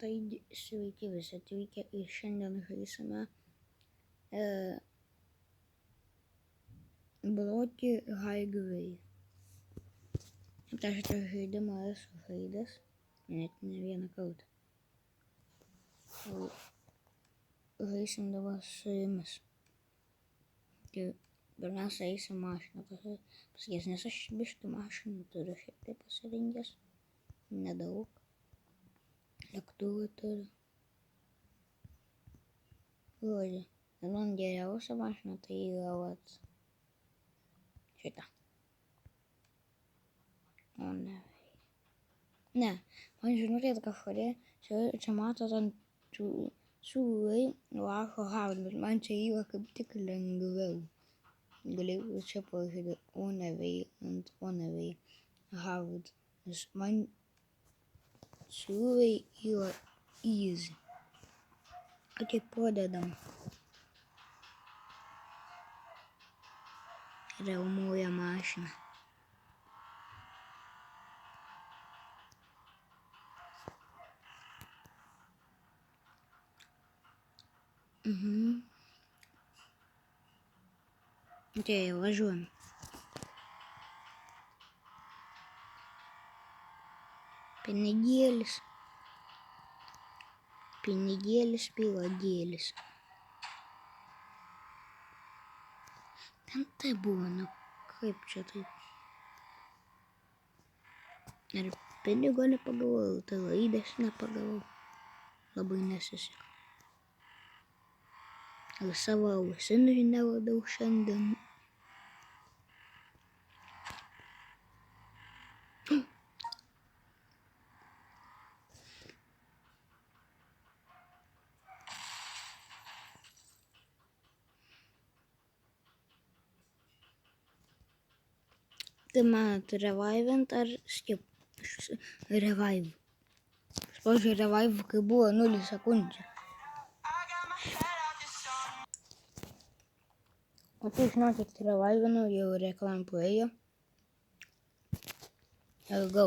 Taigi sveiki visi atvykę ir šiandien žaisime blokį Highway. Aš šitą žaidimą esu žaidęs, net ne vieną kartą. Žaisim dabar su jumis. Pirmiausia eisim mašiną pasakys, nes aš biškį mašinų turiu šiek tiek pasirinkęs. Nedaug. Lėktuvų turiu. Žodžiu, man geriausia mašina tai yra vat šita. O ne. Ne, man žinutė kažkodėl, čia matot ant siūlai rašo Hard, bet man čia yra kaip tik lengviau. Galėjau čia parašyti Oneway Hard, nes man siūlai yra easy. Ok, pradedam. Raumoja mašina. Tai važiuojam. Pinigėlis, pyragėlis. Ten tai buvo, nu kaip čia taip. Ir pinigo nepagavau, tai raidės nepagavau. Labai nesiseka. Ir savo ausinių neradau šiandien. Tai manot, revivint ar skip? Revive. Spaudžiu revive, kai buvo 0 sekundžių. O tai žinokit, revivinau, jau reklam praėjo. Ir go.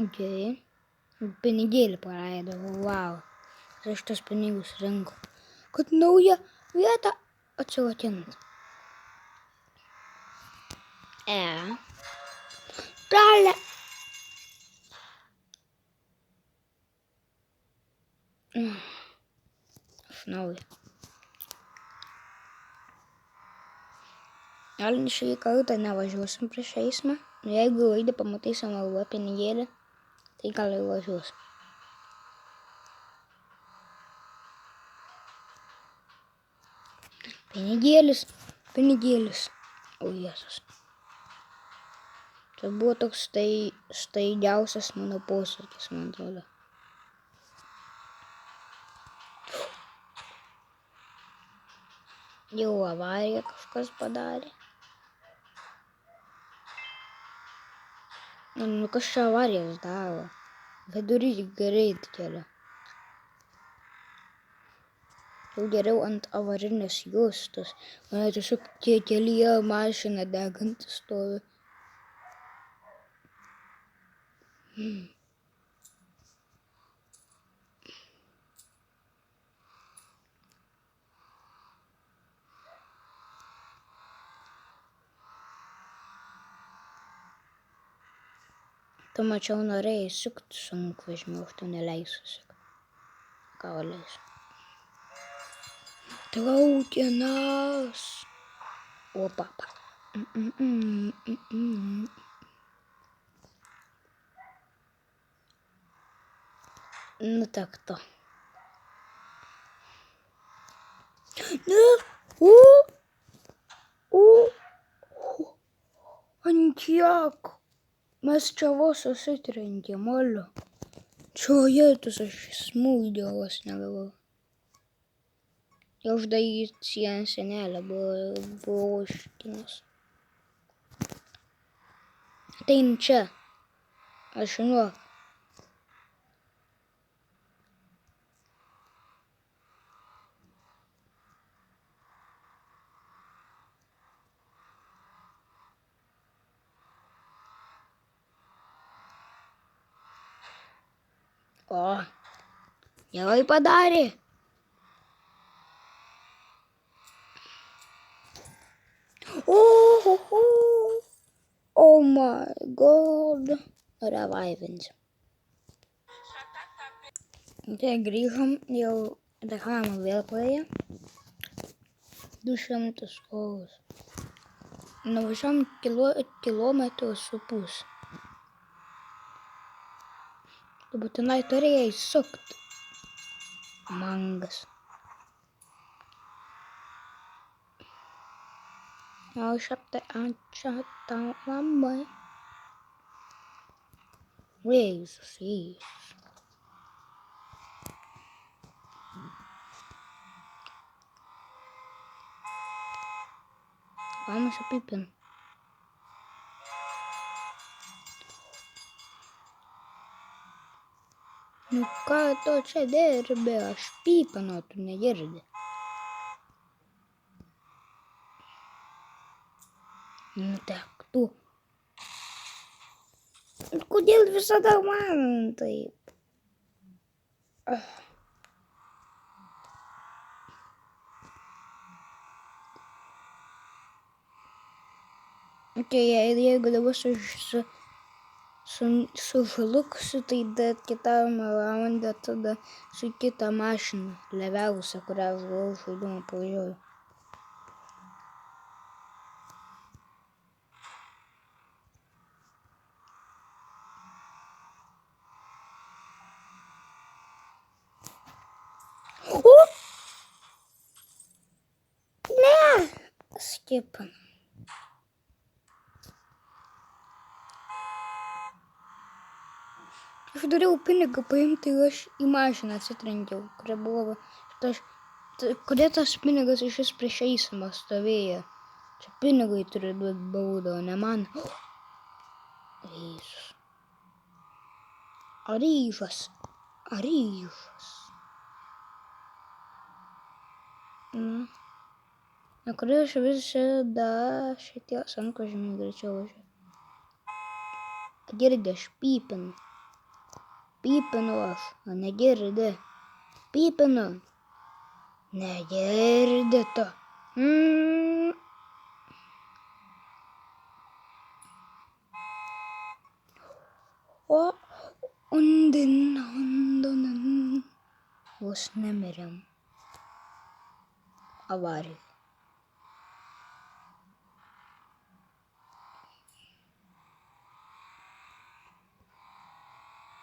Okay. Pinigėlį praleidau, wow. Aš tos pinigus rinko. Kad nauja vieta atsirakint. Prale. Nauja. Gal šį kartą nevažiuosim prieš eismą. Jeigu raidį pamatysim arba pinigėlį, tai gal ir važiuosim. Pinigėlis. O Jėzus. Tai buvo toks staigiausias mano posūkis, man atrodo. Jau avariją kažkas padarė. Nu kas čia avarijas daro? Vidury greitkelio. Jau geriau ant avarinės juostos. Mane tiesiog kelyje mašina deganti stovi. Tu mačiau norėjai sukti sunkvežimį, už to neleisiu sukti. Ką leisiu? Traukinas. O papa. Nu tak to. Ne. Ant kiek. Mes čia vos susitrenkėm, alio. Čia jėtus aš smūgdė vos negavau. jau uždaryt senelę buvo užkinęs. Atein čia. Aš žinok. O, gerai padarė. Oh my god. Revivinti. Tai grįžom, jau reklamą vėl praėjo. 200 euros. Nuvažiavom kilometrų su pus. Tu būtinai turėjai sukt. Mangas. Aš ačiū tau labai. Jėzus. Vamos a pipin. Nu ką tu čia dirbi, aš pipinu, tu negirdi. Nu tak tu. Kodėl visada man taip? Jeigu dabar sužlugsiu, tai dar kitam raunde tada su kita mašina, leviausia, kurią aš gavau žaidimą pavažiuoju. Ne! Skipam. Aš dariau pinigą paimti ir aš į mašiną atsitrenkiau, kuria buvo, kodėl tas pinigas iš vis prieš eisimą stovėjo. Čia pinigai turi duoti baudą, o ne man. Jėzus. Aryžas. Na, kodėl aš visada šitie sunkvežimiai greičiau važiuoju? Girdi, aš pipinu. Pipinu aš, o negirdi. Pipinu. Negirdi tu. Vos nemirėm. Avarijai.